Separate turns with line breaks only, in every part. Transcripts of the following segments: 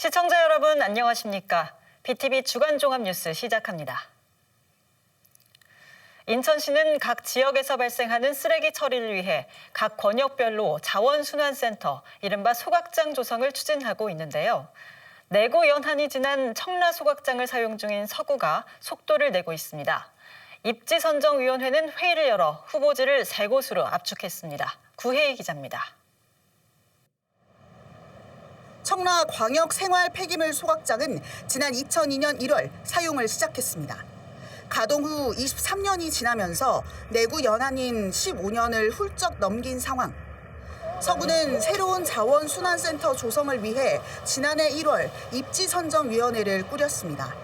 시청자 여러분 안녕하십니까? BTV 주간 종합 뉴스 시작합니다. 인천시는 각 지역에서 발생하는 쓰레기 처리를 위해 각 권역별로 자원순환센터, 이른바 소각장 조성을 추진하고 있는데요. 내구 연한이 지난 청라 소각장을 사용 중인 서구가 속도를 내고 있습니다. 입지선정위원회는 회의를 열어 후보지를 3곳으로 압축했습니다. 구혜희 기자입니다.
청라 광역 생활 폐기물 소각장은 지난 2002년 1월 사용을 시작했습니다. 가동 후 23년이 지나면서 내구 연한인 15년을 훌쩍 넘긴 상황. 서구는 새로운 자원순환센터 조성을 위해 지난해 1월 입지선정위원회를 꾸렸습니다.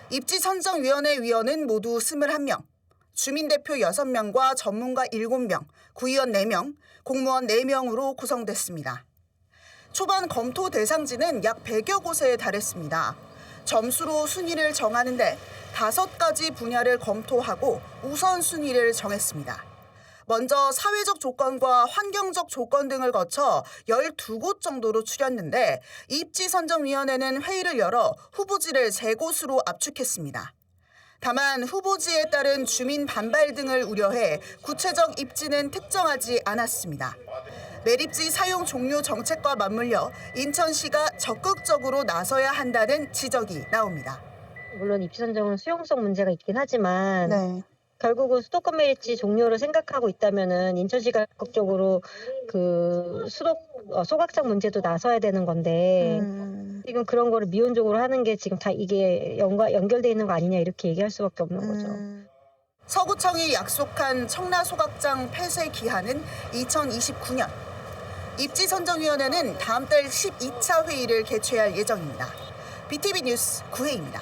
입지선정위원회 위원은 모두 21명, 주민대표 6명과 전문가 7명, 구의원 4명, 공무원 4명으로 구성됐습니다. 초반 검토 대상지는 약 100여 곳에 달했습니다. 점수로 순위를 정하는데 5가지 분야를 검토하고 우선순위를 정했습니다. 먼저 사회적 조건과 환경적 조건 등을 거쳐 12곳 정도로 추렸는데 입지선정위원회는 회의를 열어 후보지를 3곳으로 압축했습니다. 다만 후보지에 따른 주민 반발 등을 우려해 구체적 입지는 특정하지 않았습니다. 매립지 사용 종료 정책과 맞물려 인천시가 적극적으로 나서야 한다는 지적이 나옵니다.
물론 입지 선정은 수용성 문제가 있긴 하지만 결국은 수도권 매립지 종료를 생각하고 있다면은 인천시가 적극적으로 소각장 문제도 나서야 되는 건데 지금 그런 거를 미온적으로 하는 게 지금 다 이게 연결돼 있는 거 아니냐 이렇게 얘기할 수밖에 없는 거죠.
서구청이 약속한 청라 소각장 폐쇄 기한은 2029년. 입지선정위원회는 다음 달 12차 회의를 개최할 예정입니다. BTV 뉴스 구혜입니다.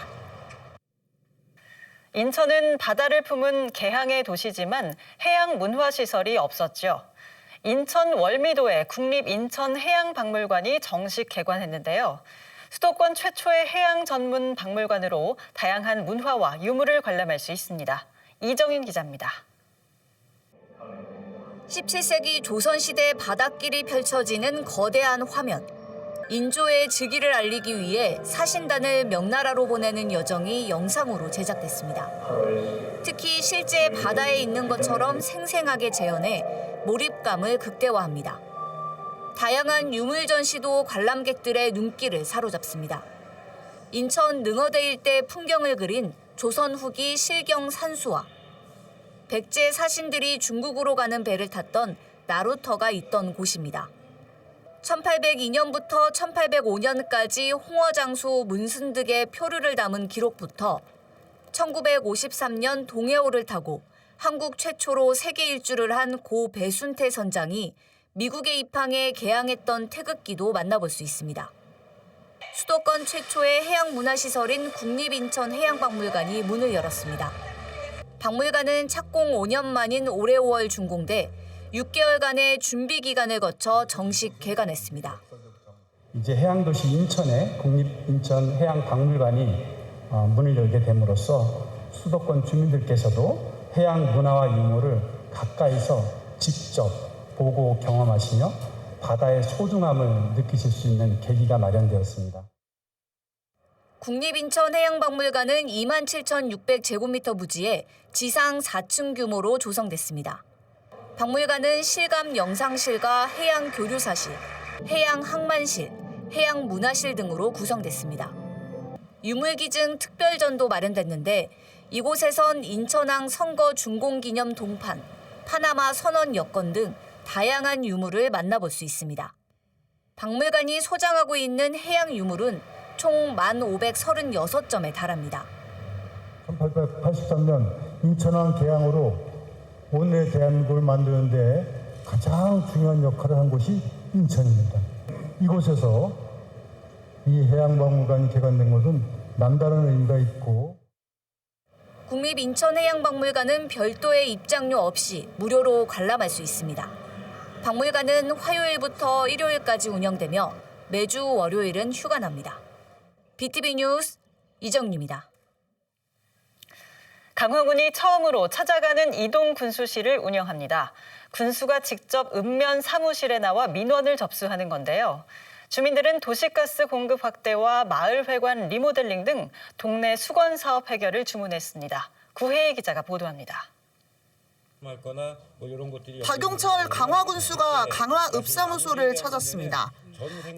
인천은 바다를 품은 개항의 도시지만 해양 문화시설이 없었죠. 인천 월미도의 국립인천해양박물관이 정식 개관했는데요. 수도권 최초의 해양 전문 박물관으로 다양한 문화와 유물을 관람할 수 있습니다. 이정인 기자입니다.
17세기 조선시대 바닷길이 펼쳐지는 거대한 화면. 인조의 즉위를 알리기 위해 사신단을 명나라로 보내는 여정이 영상으로 제작됐습니다. 특히 실제 바다에 있는 것처럼 생생하게 재현해 몰입감을 극대화합니다. 다양한 유물 전시도 관람객들의 눈길을 사로잡습니다. 인천 능어대 일대 풍경을 그린 조선 후기 실경 산수와 백제 사신들이 중국으로 가는 배를 탔던 나루터가 있던 곳입니다. 1802년부터 1805년까지 홍어장수 문순득의 표류를 담은 기록부터 1953년 동해오를 타고 한국 최초로 세계 일주를 한 고 배순태 선장이 미국에 입항해 개항했던 태극기도 만나볼 수 있습니다. 수도권 최초의 해양문화시설인 국립인천해양박물관이 문을 열었습니다. 박물관은 착공 5년 만인 올해 5월 준공돼 6개월간의 준비 기간을 거쳐 정식 개관했습니다.
이제 해양도시 인천의 국립인천해양박물관이 문을 열게 됨으로써 수도권 주민들께서도 해양 문화와 유물을 가까이서 직접 보고 경험하시며 바다의 소중함을 느끼실 수 있는 계기가 마련되었습니다.
국립인천해양박물관은 27,600제곱미터 부지에 지상 4층 규모로 조성됐습니다. 박물관은 실감 영상실과 해양 교류사실, 해양 항만실, 해양 문화실 등으로 구성됐습니다. 유물기증 특별전도 마련됐는데 이곳에선 인천항 선거 준공기념 동판, 파나마 선언 여건 등 다양한 유물을 만나볼 수 있습니다. 박물관이 소장하고 있는 해양 유물은 총 1,536점에 달합니다.
1883년 인천항 개항으로 오늘의 대한민국을 만드는 데 가장 중요한 역할을 한 곳이 인천입니다. 이곳에서 이 해양박물관이 개관된 것은 남다른 의미가 있고
국립인천해양박물관은 별도의 입장료 없이 무료로 관람할 수 있습니다. 박물관은 화요일부터 일요일까지 운영되며 매주 월요일은 휴관합니다. BTV 뉴스 이정리입니다.
강화군이 처음으로 찾아가는 이동 군수실을 운영합니다. 군수가 직접 읍면 사무실에 나와 민원을 접수하는 건데요. 주민들은 도시가스 공급 확대와 마을회관 리모델링 등 동네 수건 사업 해결을 주문했습니다. 구혜희 기자가 보도합니다.
박용철 강화군수가 강화읍사무소를 찾았습니다.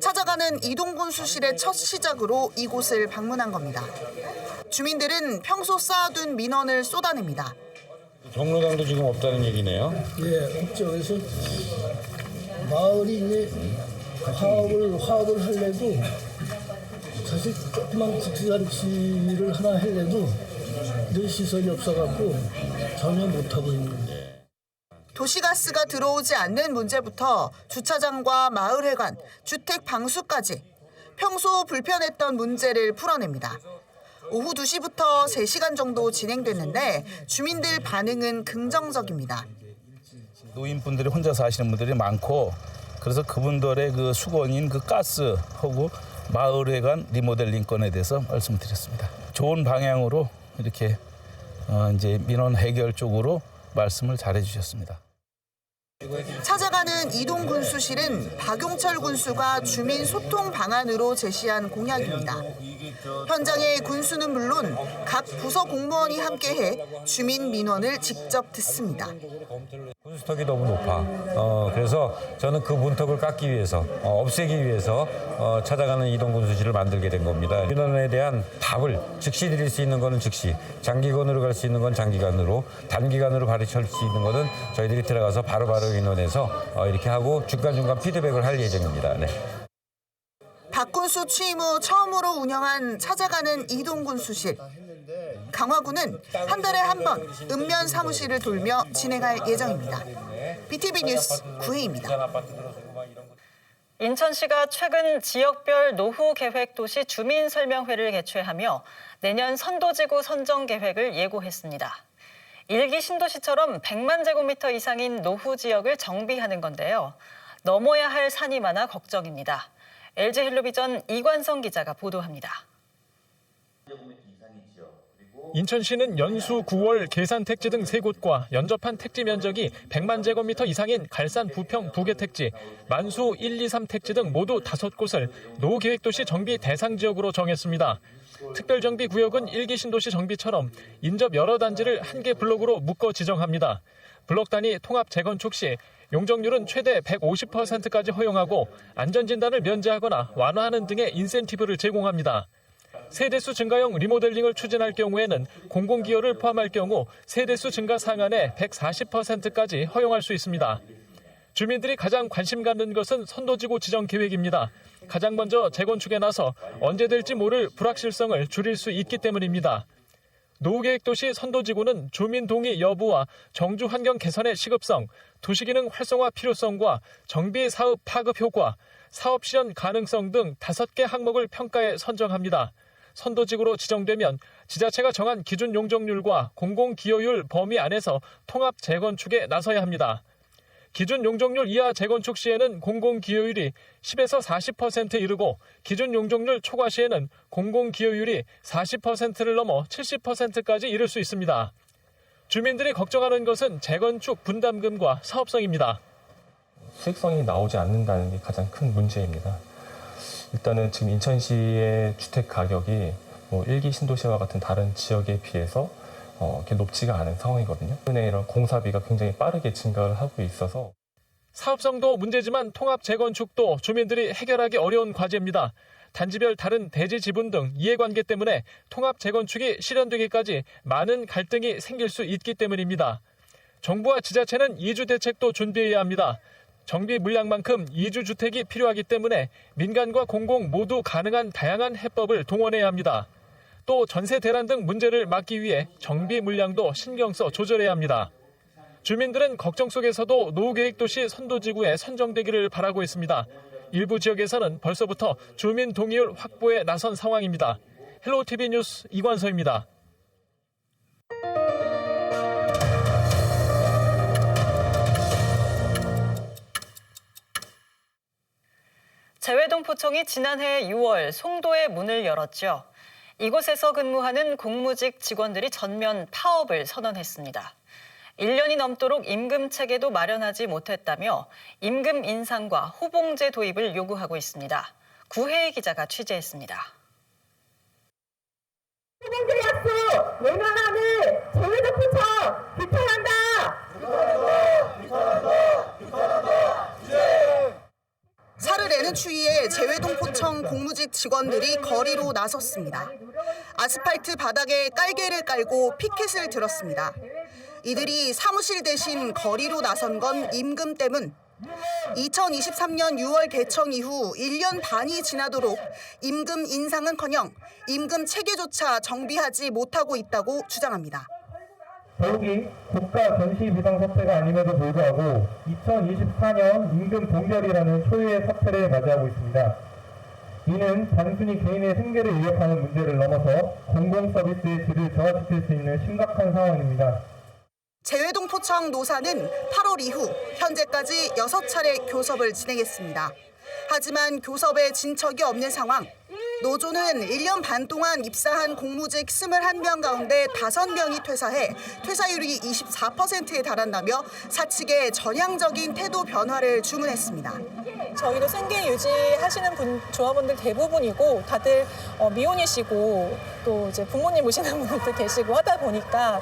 찾아가는 이동군수실의 첫 시작으로 이곳을 방문한 겁니다. 주민들은 평소 쌓아둔 민원을 쏟아냅니다.
경로당도 지금 없다는 얘기네요.
예, 없죠. 그래서 마을이 이제 화업을 하려도 사실 조그만 국수잔치를 하나 하려도 이런 시설이 없어갖고 전혀 못하고 있는데.
도시가스가 들어오지 않는 문제부터 주차장과 마을회관, 주택 방수까지 평소 불편했던 문제를 풀어냅니다. 오후 2시부터 3시간 정도 진행됐는데 주민들 반응은 긍정적입니다.
노인분들이 혼자 사시는 분들이 많고 그래서 그분들의 그 수건인 그 가스하고 마을회관 리모델링 건에 대해서 말씀드렸습니다. 좋은 방향으로 이렇게 이제 민원 해결 쪽으로 말씀을 잘해 주셨습니다.
찾아가는 이동군수실은 박용철 군수가 주민 소통 방안으로 제시한 공약입니다. 현장의 군수는 물론 각 부서 공무원이 함께해 주민 민원을 직접 듣습니다.
군수턱이 너무 높아. 그래서 저는 그 문턱을 깎기 위해서, 없애기 위해서 찾아가는 이동군수실을 만들게 된 겁니다. 민원에 대한 답을 즉시 드릴 수 있는 거는 즉시, 장기간으로 갈 수 있는 건 장기간으로, 단기간으로 발휘할 수 있는 거는 저희들이 들어가서 바로바로 민원해서 이렇게 하고 중간중간 피드백을 할 예정입니다. 네.
박 군수 취임 후 처음으로 운영한 찾아가는 이동군수실. 강화군은 한 달에 한 번 읍면 사무실을 돌며 진행할 예정입니다. BTV 뉴스 구혜입니다.
인천시가 최근 지역별 노후 계획 도시 주민 설명회를 개최하며 내년 선도지구 선정 계획을 예고했습니다. 일기 신도시처럼 100만 제곱미터 이상인 노후 지역을 정비하는 건데요. 넘어야 할 산이 많아 걱정입니다. LG 헬로비전 이관성 기자가 보도합니다.
인천시는 연수, 9월, 계산 택지 등 3곳과 연접한 택지 면적이 100만 제곱미터 이상인 갈산, 부평, 부계 택지, 만수 1, 2, 3 택지 등 모두 5곳을 노후계획도시 정비 대상 지역으로 정했습니다. 특별정비구역은 일기 신도시 정비처럼 인접 여러 단지를 한 개 블록으로 묶어 지정합니다. 블록 단위 통합 재건축 시 용적률은 최대 150%까지 허용하고 안전진단을 면제하거나 완화하는 등의 인센티브를 제공합니다. 세대수 증가형 리모델링을 추진할 경우에는 공공기여를 포함할 경우 세대수 증가 상한에 140%까지 허용할 수 있습니다. 주민들이 가장 관심 갖는 것은 선도지구 지정 계획입니다. 가장 먼저 재건축에 나서 언제 될지 모를 불확실성을 줄일 수 있기 때문입니다. 노후계획도시 선도지구는 주민 동의 여부와 정주 환경 개선의 시급성, 도시기능 활성화 필요성과 정비 사업 파급 효과, 사업 실현 가능성 등 5개 항목을 평가해 선정합니다. 선도지구로 지정되면 지자체가 정한 기준 용적률과 공공기여율 범위 안에서 통합 재건축에 나서야 합니다. 기준 용적률 이하 재건축 시에는 공공기여율이 10에서 40%에 이르고 기준 용적률 초과 시에는 공공기여율이 40%를 넘어 70%까지 이를 수 있습니다. 주민들이 걱정하는 것은 재건축 분담금과 사업성입니다.
수익성이 나오지 않는다는 게 가장 큰 문제입니다. 일단은 지금 인천시의 주택 가격이 일기 신도시와 같은 다른 지역에 비해서 이렇게 높지가 않은 상황이거든요. 이런 공사비가 굉장히 빠르게 증가를 하고 있어서
사업성도 문제지만 통합 재건축도 주민들이 해결하기 어려운 과제입니다. 단지별 다른 대지 지분 등 이해관계 때문에 통합 재건축이 실현되기까지 많은 갈등이 생길 수 있기 때문입니다. 정부와 지자체는 이주 대책도 준비해야 합니다. 정비 물량만큼 이주 주택이 필요하기 때문에 민간과 공공 모두 가능한 다양한 해법을 동원해야 합니다. 또 전세 대란 등 문제를 막기 위해 정비 물량도 신경 써 조절해야 합니다. 주민들은 걱정 속에서도 노후계획도시 선도지구에 선정되기를 바라고 있습니다. 일부 지역에서는 벌써부터 주민 동의율 확보에 나선 상황입니다. 헬로티비 뉴스 이관서입니다.
재외동포청이 지난해 6월 송도에 문을 열었죠. 이곳에서 근무하는 공무직 직원들이 전면 파업을 선언했습니다. 1년이 넘도록 임금 체계도 마련하지 못했다며 임금 인상과 호봉제 도입을 요구하고 있습니다. 구혜희 기자가 취재했습니다.
후봉제 약속 외면하는 제외도 포청 비판한다.
살을 내는 추위에 재외동포청 공무직 직원들이 거리로 나섰습니다. 아스팔트 바닥에 깔개를 깔고 피켓을 들었습니다. 이들이 사무실 대신 거리로 나선 건 임금 때문. 2023년 6월 개청 이후 1년 반이 지나도록 임금 인상은커녕 임금 체계조차 정비하지 못하고 있다고 주장합니다.
더욱이 국가 전시 비상사태가 아님에도 불구하고 2024년 임금 동결이라는 초유의 사태를 맞이하고 있습니다. 이는 단순히 개인의 생계를 위협하는 문제를 넘어서 공공서비스의 질을 저하시킬 수 있는 심각한 상황입니다.
재외동포청 노사는 8월 이후 현재까지 6차례 교섭을 진행했습니다. 하지만 교섭에 진척이 없는 상황. 노조는 1년 반 동안 입사한 공무직 21명 가운데 5명이 퇴사해 퇴사율이 24%에 달한다며 사측의 전향적인 태도 변화를 주문했습니다.
저희도 생계 유지하시는 조합원들 대부분이고 다들 미혼이시고 또 이제 부모님 모시는 분들도 계시고 하다 보니까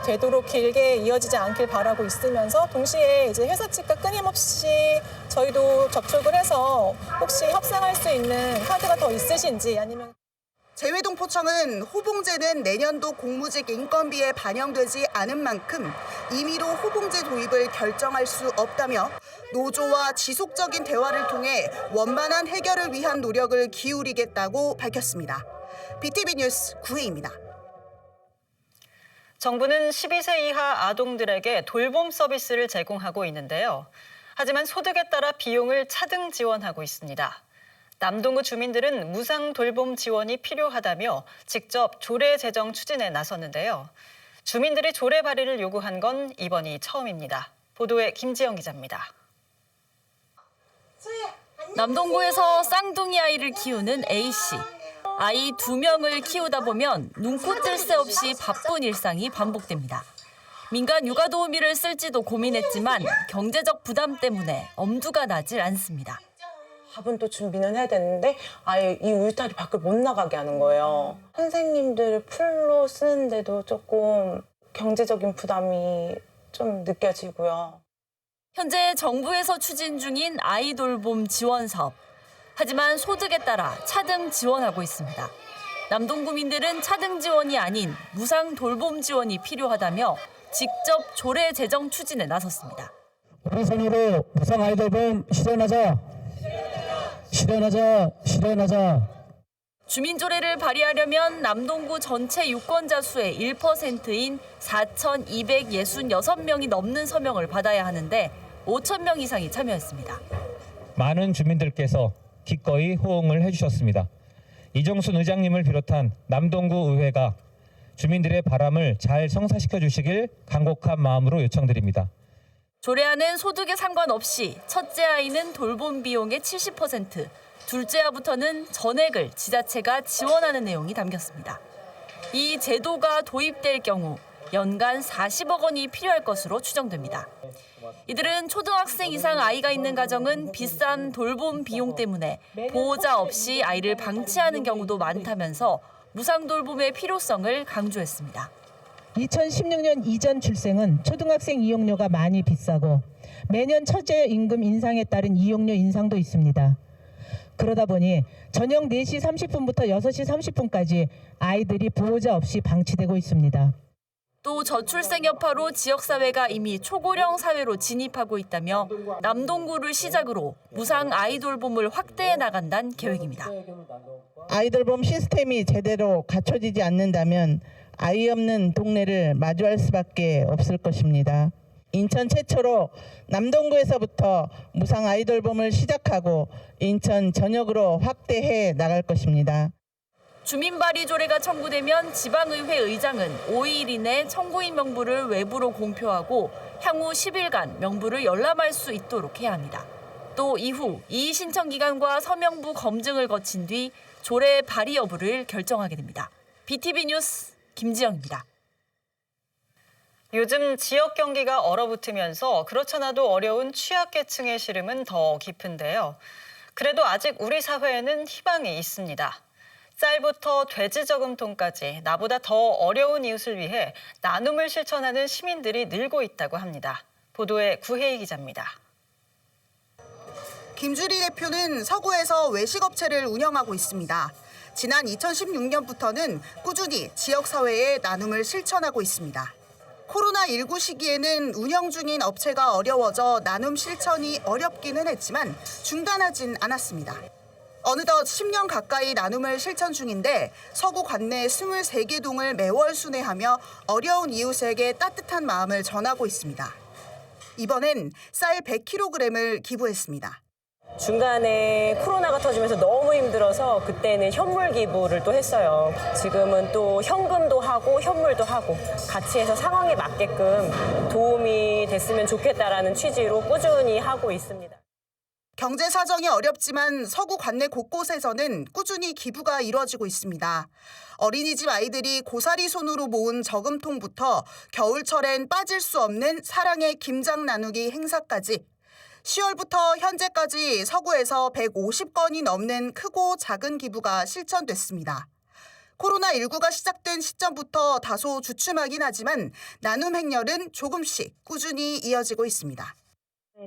되도록 길게 이어지지 않길 바라고 있으면서 동시에 이제 회사 측과 끊임없이 저희도 접촉을 해서 혹시 협상할 수 있는 카드가 더 있으신지 아니면
재외동포청은 호봉제는 내년도 공무직 인건비에 반영되지 않은 만큼 임의로 호봉제 도입을 결정할 수 없다며 노조와 지속적인 대화를 통해 원만한 해결을 위한 노력을 기울이겠다고 밝혔습니다. BTV 뉴스 구혜입니다.
정부는 12세 이하 아동들에게 돌봄 서비스를 제공하고 있는데요. 하지만 소득에 따라 비용을 차등 지원하고 있습니다. 남동구 주민들은 무상 돌봄 지원이 필요하다며 직접 조례 제정 추진에 나섰는데요. 주민들이 조례 발의를 요구한 건 이번이 처음입니다. 보도에 김지영 기자입니다.
남동구에서 쌍둥이 아이를 키우는 A씨. 아이 2명을 키우다 보면 눈코 뜰 새 없이 바쁜 일상이 반복됩니다. 민간 육아도우미를 쓸지도 고민했지만 경제적 부담 때문에 엄두가 나질 않습니다.
밥은 또 준비는 해야 되는데 아예 이 울타리 밖을 못 나가게 하는 거예요. 선생님들 풀로 쓰는데도 조금 경제적인 부담이 좀 느껴지고요.
현재 정부에서 추진 중인 아이 돌봄 지원 사업. 하지만 소득에 따라 차등 지원하고 있습니다. 남동구민들은 차등 지원이 아닌 무상 돌봄 지원이 필요하다며 직접 조례 제정 추진에 나섰습니다.
우리 손으로 무상 아이 돌봄 실현하자. 실현하자.
주민조례를 발의하려면 남동구 전체 유권자 수의 1%인 4,266명이 넘는 서명을 받아야 하는데 5,000명 이상이 참여했습니다.
많은 주민들께서 기꺼이 호응을 해주셨습니다. 이정순 의장님을 비롯한 남동구 의회가 주민들의 바람을 잘 성사시켜 주시길 간곡한 마음으로 요청드립니다.
조례안은 소득에 상관없이 첫째 아이는 돌봄 비용의 70%, 둘째 아부터는 전액을 지자체가 지원하는 내용이 담겼습니다. 이 제도가 도입될 경우 연간 40억 원이 필요할 것으로 추정됩니다. 이들은 초등학생 이상 아이가 있는 가정은 비싼 돌봄 비용 때문에 보호자 없이 아이를 방치하는 경우도 많다면서 무상 돌봄의 필요성을 강조했습니다.
2016년 이전 출생은 초등학생 이용료가 많이 비싸고 매년 처제 임금 인상에 따른 이용료 인상도 있습니다. 그러다 보니 저녁 4시 30분부터 6시 30분까지 아이들이 보호자 없이 방치되고 있습니다.
또 저출생 여파로 지역사회가 이미 초고령 사회로 진입하고 있다며 남동구를 시작으로 무상 아이돌봄을 확대해 나간다는 계획입니다.
아이돌봄 시스템이 제대로 갖춰지지 않는다면 아이 없는 동네를 마주할 수밖에 없을 것입니다. 인천 최초로 남동구에서부터 무상 아이돌봄을 시작하고 인천 전역으로 확대해 나갈 것입니다.
주민 발의 조례가 청구되면 지방의회 의장은 5일 이내 청구인 명부를 외부로 공표하고 향후 10일간 명부를 열람할 수 있도록 해야 합니다. 또 이후 이의 신청 기간과 서명부 검증을 거친 뒤 조례 발의 여부를 결정하게 됩니다. BTV 뉴스 김지영입니다.
요즘 지역 경기가 얼어붙으면서 그렇잖아도 어려운 취약계층의 시름은 더 깊은데요. 그래도 아직 우리 사회에는 희망이 있습니다. 쌀부터 돼지 저금통까지 나보다 더 어려운 이웃을 위해 나눔을 실천하는 시민들이 늘고 있다고 합니다. 보도에 구혜희 기자입니다.
김주리 대표는 서구에서 외식업체를 운영하고 있습니다. 지난 2016년부터는 꾸준히 지역사회에 나눔을 실천하고 있습니다. 코로나19 시기에는 운영 중인 업체가 어려워져 나눔 실천이 어렵기는 했지만 중단하진 않았습니다. 어느덧 10년 가까이 나눔을 실천 중인데 서구 관내 23개 동을 매월 순회하며 어려운 이웃에게 따뜻한 마음을 전하고 있습니다. 이번엔 쌀 100kg을 기부했습니다.
중간에 코로나가 터지면서 너무 힘들어서 그때는 현물 기부를 또 했어요. 지금은 또 현금도 하고 현물도 하고 같이 해서 상황에 맞게끔 도움이 됐으면 좋겠다라는 취지로 꾸준히 하고 있습니다.
경제 사정이 어렵지만 서구 관내 곳곳에서는 꾸준히 기부가 이루어지고 있습니다. 어린이집 아이들이 고사리 손으로 모은 저금통부터 겨울철엔 빠질 수 없는 사랑의 김장 나누기 행사까지 10월부터 현재까지 서구에서 150건이 넘는 크고 작은 기부가 실천됐습니다. 코로나19가 시작된 시점부터 다소 주춤하긴 하지만 나눔 행렬은 조금씩 꾸준히 이어지고 있습니다.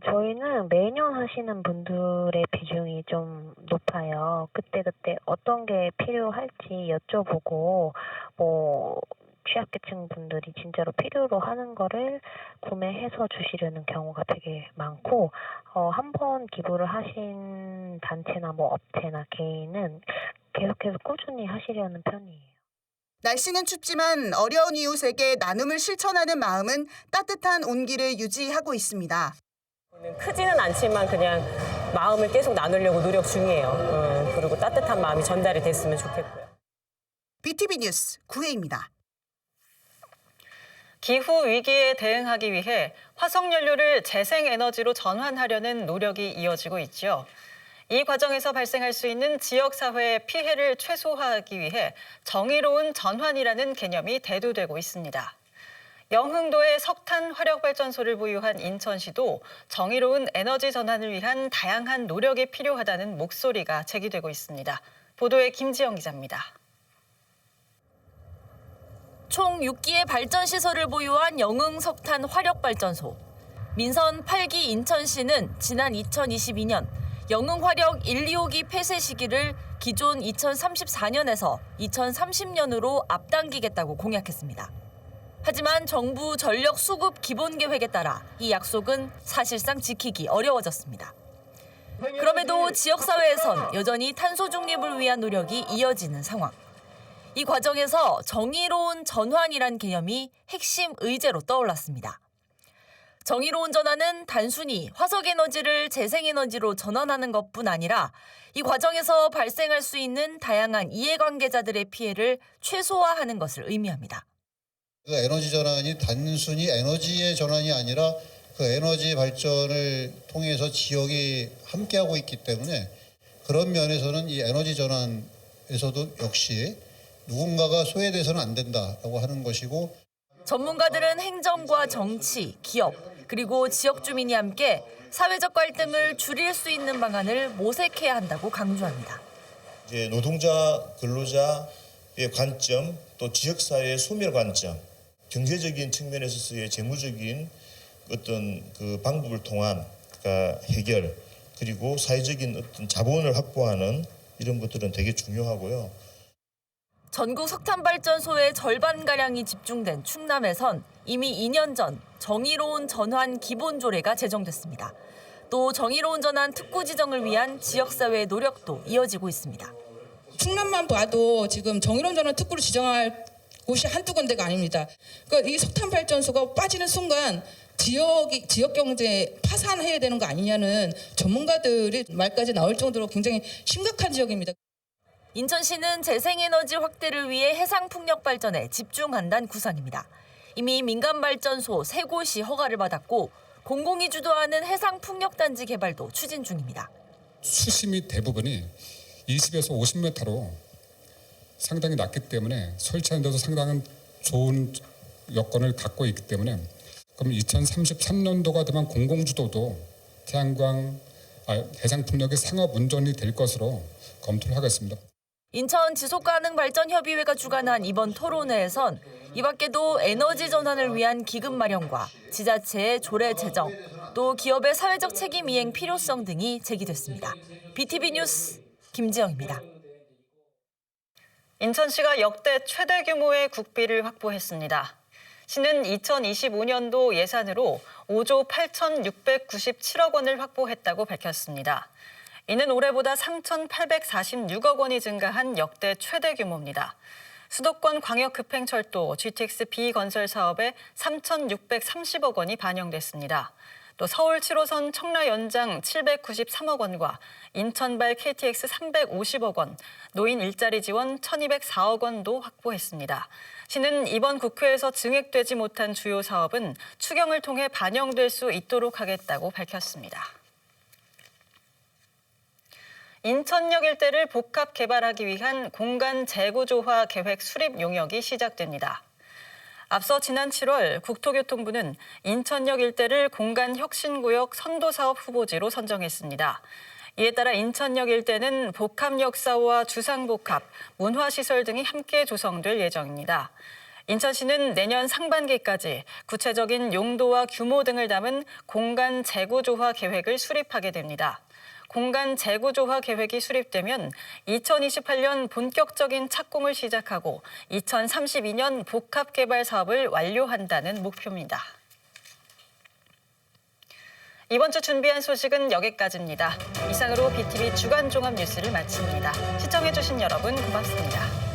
저희는 매년 하시는 분들의 비중이 좀 높아요. 그때 어떤 게 필요할지 여쭤보고 취약계층 분들이 진짜로 필요로 하는 거를 구매해서 주시려는 경우가 되게 많고 한 번 기부를 하신 단체나 업체나 개인은 계속해서 꾸준히 하시려는 편이에요.
날씨는 춥지만 어려운 이웃에게 나눔을 실천하는 마음은 따뜻한 온기를 유지하고 있습니다.
크지는 않지만 그냥 마음을 계속 나누려고 노력 중이에요. 그리고 따뜻한 마음이 전달이 됐으면 좋겠고요.
BTV 뉴스 구혜입니다.
기후 위기에 대응하기 위해 화석연료를 재생에너지로 전환하려는 노력이 이어지고 있죠. 이 과정에서 발생할 수 있는 지역사회의 피해를 최소화하기 위해 정의로운 전환이라는 개념이 대두되고 있습니다. 영흥도에 석탄 화력발전소를 보유한 인천시도 정의로운 에너지 전환을 위한 다양한 노력이 필요하다는 목소리가 제기되고 있습니다. 보도에 김지영 기자입니다.
총 6기의 발전시설을 보유한 영흥 석탄 화력발전소. 민선 8기 인천시는 지난 2022년 영흥 화력 1, 2호기 폐쇄 시기를 기존 2034년에서 2030년으로 앞당기겠다고 공약했습니다. 하지만 정부 전력 수급 기본 계획에 따라 이 약속은 사실상 지키기 어려워졌습니다. 그럼에도 지역사회에선 여전히 탄소 중립을 위한 노력이 이어지는 상황. 이 과정에서 정의로운 전환이란 개념이 핵심 의제로 떠올랐습니다. 정의로운 전환은 단순히 화석에너지를 재생에너지로 전환하는 것뿐 아니라 이 과정에서 발생할 수 있는 다양한 이해관계자들의 피해를 최소화하는 것을 의미합니다.
그 에너지 전환이 단순히 에너지의 전환이 아니라 그 에너지 발전을 통해서 지역이 함께하고 있기 때문에 그런 면에서는 이 에너지 전환에서도 역시 누군가가 소외돼서는 안 된다라고 하는 것이고
전문가들은 행정과 정치, 기업, 그리고 지역 주민이 함께 사회적 갈등을 줄일 수 있는 방안을 모색해야 한다고 강조합니다.
이제 노동자, 근로자의 관점, 또 지역사회의 소멸 관점, 경제적인 측면에서의 재무적인 어떤 그 방법을 통한 해결, 그리고 사회적인 어떤 자본을 확보하는 이런 것들은 되게 중요하고요.
전국 석탄발전소의 절반가량이 집중된 충남에선 이미 2년 전 정의로운 전환 기본조례가 제정됐습니다. 또 정의로운 전환 특구 지정을 위한 지역사회의 노력도 이어지고 있습니다.
충남만 봐도 지금 정의로운 전환 특구를 지정할 곳이 한두 군데가 아닙니다. 그러니까 이 석탄발전소가 빠지는 순간 지역 경제 파산해야 되는 거 아니냐는 전문가들의 말까지 나올 정도로 굉장히 심각한 지역입니다.
인천시는 재생에너지 확대를 위해 해상풍력 발전에 집중한다는 구상입니다. 이미 민간발전소 3곳이 허가를 받았고 공공이 주도하는 해상풍력단지 개발도 추진 중입니다.
수심이 대부분이 20에서 50m로 상당히 낮기 때문에 설치하는 데도 상당한 좋은 여건을 갖고 있기 때문에 그럼 2033년도가 되면 공공주도도 태양광 해상 풍력의 상업 운전이 될 것으로 검토를 하겠습니다.
인천 지속가능발전협의회가 주관한 이번 토론회에선 이 밖에도 에너지 전환을 위한 기금 마련과 지자체의 조례 제정, 또 기업의 사회적 책임 이행 필요성 등이 제기됐습니다. BTV 뉴스 김지영입니다.
인천시가 역대 최대 규모의 국비를 확보했습니다. 시는 2025년도 예산으로 5조 8,697억 원을 확보했다고 밝혔습니다. 이는 올해보다 3,846억 원이 증가한 역대 최대 규모입니다. 수도권 광역급행철도 GTX 비건설 사업에 3,630억 원이 반영됐습니다. 또 서울 7호선 청라 연장 793억 원과 인천발 KTX 350억 원, 노인 일자리 지원 1,204억 원도 확보했습니다. 시는 이번 국회에서 증액되지 못한 주요 사업은 추경을 통해 반영될 수 있도록 하겠다고 밝혔습니다. 인천역 일대를 복합 개발하기 위한 공간 재구조화 계획 수립 용역이 시작됩니다. 앞서 지난 7월 국토교통부는 인천역 일대를 공간혁신구역 선도사업 후보지로 선정했습니다. 이에 따라 인천역 일대는 복합역사와 주상복합, 문화시설 등이 함께 조성될 예정입니다. 인천시는 내년 상반기까지 구체적인 용도와 규모 등을 담은 공간 재구조화 계획을 수립하게 됩니다. 공간 재구조화 계획이 수립되면 2028년 본격적인 착공을 시작하고 2032년 복합개발 사업을 완료한다는 목표입니다. 이번 주 준비한 소식은 여기까지입니다. 이상으로 BTV 주간 종합 뉴스를 마칩니다. 시청해주신 여러분 고맙습니다.